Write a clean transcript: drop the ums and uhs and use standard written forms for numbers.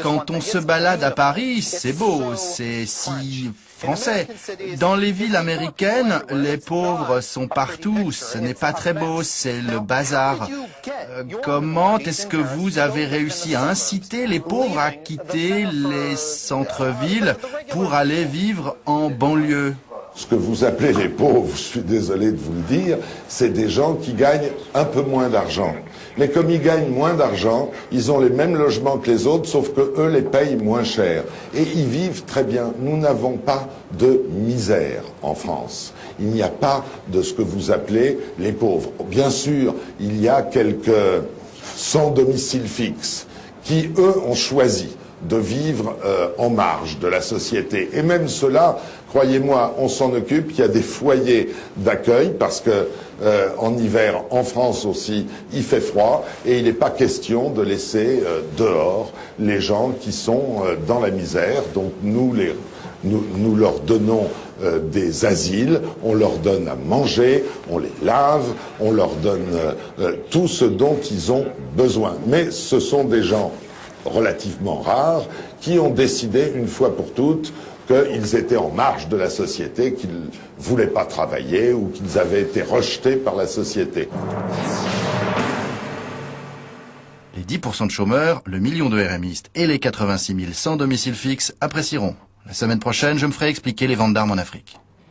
Quand on se balade à Paris, c'est beau, c'est si français. Dans les villes américaines, les pauvres sont partout, ce n'est pas très beau, c'est le bazar. Comment est-ce que vous avez réussi à inciter les pauvres à quitter les centres-villes pour aller vivre en banlieue? Ce que vous appelez les pauvres, je suis désolé de vous le dire, c'est des gens qui gagnent un peu moins d'argent. Mais comme ils gagnent moins d'argent, ils ont les mêmes logements que les autres, sauf que eux les payent moins cher. Et ils vivent très bien. Nous n'avons pas de misère en France. Il n'y a pas de ce que vous appelez les pauvres. Bien sûr, il y a quelques sans domicile fixe qui, eux, ont choisi de vivre en marge de la société. Et même cela, croyez-moi, on s'en occupe. Il y a des foyers d'accueil parce que en hiver, en France aussi, il fait froid et il n'est pas question de laisser dehors les gens qui sont dans la misère. Donc nous leur donnons des asiles, on leur donne à manger, on les lave, on leur donne tout ce dont ils ont besoin. Mais ce sont des gens relativement rares qui ont décidé une fois pour toutes qu'ils étaient en marge de la société, qu'ils ne voulaient pas travailler ou qu'ils avaient été rejetés par la société. Les 10% de chômeurs, le million de RMistes et les 86 000 sans domicile fixe apprécieront. La semaine prochaine, je me ferai expliquer les ventes d'armes en Afrique.